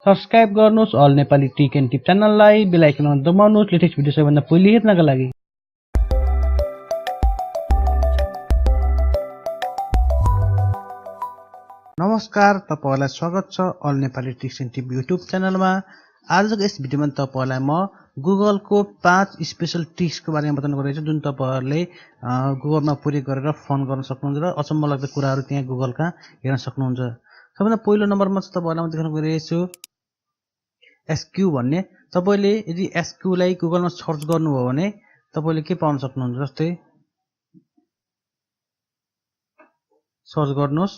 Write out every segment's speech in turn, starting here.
Subscribe गर्नुस् all Nepali tech and tip च्यानललाई, bell आइकनमा दबाउनुस् latest video सबैभन्दा पहिले हेर्नका लागि। नमस्कार, तपाईहरुलाई स्वागत छ all Nepali tech and tip YouTube च्यानलमा। आजको यस भिडियोमा तपाईहरुलाई म गुगलको 5 स्पेशल ट्रिक्सको बारेमा बताउन गइरहेछु जुन तपाईहरुले गुगलमा प्रयोग गरेर फन गर्न सक्नुहुन्छ र अचम्म लाग्दो कुराहरु त्यहाँ गुगलका हेर्न सक्नुहुन्छ। सबैभन्दा पहिलो नम्बरमा चाहिँ तपाईहरुलाई म देखाउन गइरहेछु Askew भन्ने। तपाईले यदि Askew लाई गुगलमा सर्च गर्नुभयो भने तपाईले के पाउन सक्नुहुन्छ, जस्तै सर्च गर्नुस्।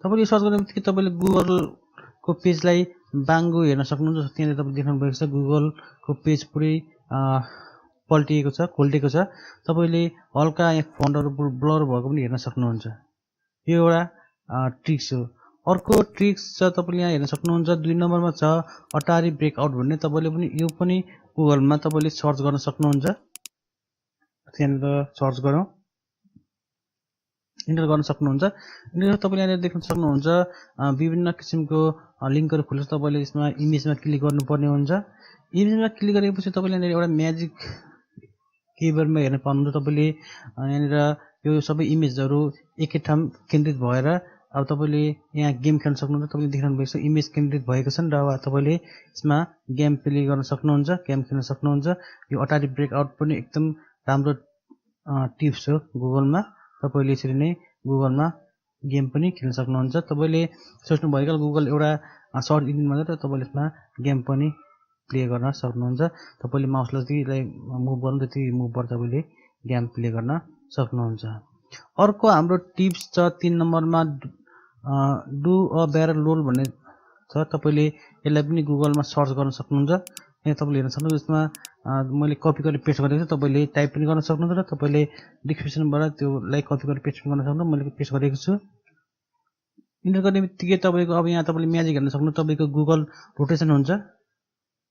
तपाईले सर्च गर्नेबित्तिकै तपाईले गुगलको पेजलाई बाङ्गो हेर्न सक्नुहुन्छ। त्यहाँ तपाईले देख्नु भएको छ गुगलको पेज पुरै पल्टिएको छ, खोल्टेको छ। तपाईले हल्का यहाँ फन्टहरु ब्लर भएको पनि हेर्न सक्नुहुन्छ। यो एउटा ट्रिक्स हो। अर्को ट्रिक्स छ तपाईले यहाँ हेर्न सक्नुहुन्छ 2 नम्बरमा छ Atari Breakout भन्ने। तपाईले पनि यो पनि गुगलमा तपाईले सर्च गर्न सक्नुहुन्छ। त्यहाँनिर सर्च गरौँ, इन्टर गर्न सक्नुहुन्छ। इन्टर तपाईले यहाँ देख्न सक्नुहुन्छ विभिन्न किसिमको लिंकहरु खुल्छ। तपाईले यसमा इमेजमा क्लिक गर्नुपर्ने हुन्छ। इमेजमा क्लिक गरेपछि तपाईले यहाँ एउटा म्याजिक किबोर्डमा हेर्न पाउनुहुन्छ। तपाईले यहाँनिर यो सबै इमेजहरु एकै ठाउँ केन्द्रित भएर अब तपाईले यहाँ गेम खेल्न सक्नुहुन्छ। तपाईले देख्नु भएको छ इमेज केन्द्रित भएको छन् र तपाईले यसमा गेम प्ले गर्न सक्नुहुन्छ, गेम खेल्न सक्नुहुन्छ। यो Atari Breakout पनि एकदम राम्रो टिप्स हो गुगलमा। तपाईले यसरी नै गुगलमा गेम पनि खेल्न सक्नुहुन्छ। तपाईले सोच्नु भएको गुगल एउटा सर्च इन्जिन मात्र, तपाईले यसमा गेम पनि प्ले गर्न सक्नुहुन्छ। तपाईले माउसलाई जतिलाई मुभ गर्नु त्यति मुभ गरेर तपाईले गेम प्ले गर्न सक्नुहुन्छ। अर्को हाम्रो टिप्स छ 3 नम्बरमा डु अ ब्यारल रोल भन्ने छ। तपाईले यसलाई पनि गुगलमा सर्च गर्न सक्नुहुन्छ। यहाँ तपाईले हेर्न सक्नुहुन्छ यसमा मैले कपी गरेर पेस्ट गरेको छु। तपाईले टाइप पनि गर्न सक्नुहुन्छ र तपाईले डिस्क्रिप्सनबाट त्योलाई कपी गरेर पेस्ट गर्न सक्नुहुन्छ। मैले पेस्ट गरेको छु। इन्टर गर्नेबित्तिकै तपाईको अब यहाँ तपाईले म्याजिक हेर्न सक्नुहुन्छ। तपाईको गुगल रोटेसन हुन्छ।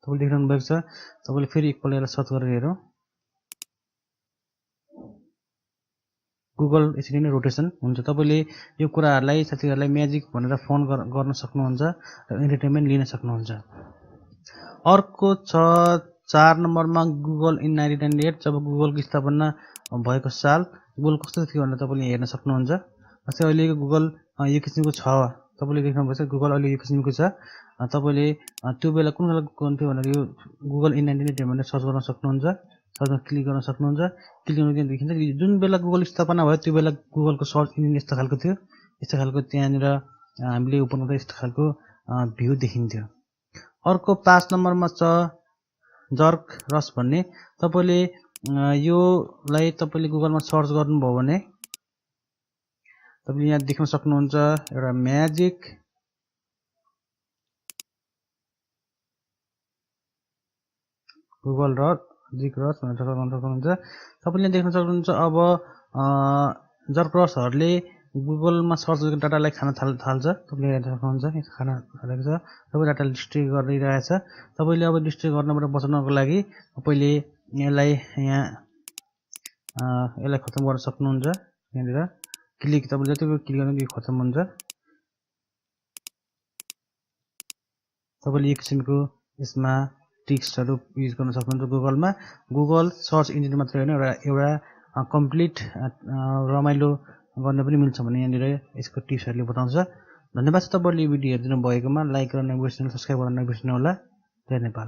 तपाईले देख्नु भएको छ। तपाईले फेरि एकपल्ट यसलाई सर्च गरेर हेरौँ। गुगल यसरी नै रोटेसन हुन्छ। तपाईले यो कुराहरुलाई साथीहरुलाई म्याजिक भनेर फोन गर्न सक्नुहुन्छ र एन्टरटेनमेन्ट लिन सक्नुहुन्छ। अर्को छ 4 नम्बरमा गुगल इन 1998। जब गुगलको स्थापना भएको साल गुगल कस्तो थियो भनेर तपाईले हेर्न सक्नुहुन्छ। जस्तै अहिलेको गुगल यो किसिमको छ। तपाईले देख्नु भएको छ गुगल अहिले यो किसिमको छ। तपाईले त्यो बेला कुन खालको थियो भनेर यो गुगल इन 1998 भनेर सर्च गर्न सक्नुहुन्छ। सर्चमा क्लिक गर्न सक्नुहुन्छ। क्लिक गर्नु त्यहाँ देखिन्छ जुन बेला गुगल स्थापना भयो त्यो बेला गुगलको सर्च इन्जिन यस्तो खालको थियो। यस्तो खालको त्यहाँनिर हामीले ओपन गर्दा यस्तो खालको भ्यू देखिन्थ्यो। अर्को 5 नम्बरमा छ जर्ग रस भन्ने। तपाईले योलाई तपाईले गुगलमा सर्च गर्नुभयो भने तपाईले यहाँ देख्न सक्नुहुन्छ एउटा म्याजिक गुगल जर्ग रस भनेर सर्च गर्न सक्नुहुन्छ। तपाईले देख्न सक्नुहुन्छ अब जर्ग रसहरुले गुगलमा सर्च गरेको डाटालाई खान थाल्छ। तपाईले हेर्न सक्नुहुन्छ खान थालेको छ। सबै डाटा डिस्ट्रिक्ट गरिरहेछ। तपाईले अब डिस्ट्रिक्ट गर्नबाट बचाउनको लागि तपाईले यसलाई खतम गर्न सक्नुहुन्छ। यहाँनिर क्लिक तपाईले जतिको क्लिक गर्नु यो खतम हुन्छ। तपाईले यो किसिमको यसमा ट्रिक्सहरु युज गर्न सक्नुहुन्छ गुगलमा। गुगल सर्च इन्जिन मात्र हैन एउटा कम्प्लिट रमाइलो गर्न पनि मिल्छ भन्ने यहाँनिर यसको टिप्सहरुले बताउँछ। धन्यवाद तपाईहरुले भिडियो हेर्दिनु भएकोमा। लाइक गर्न नबिर्सनु, सब्स्क्राइब गर्न नबिर्सनु होला। धन्यवाद।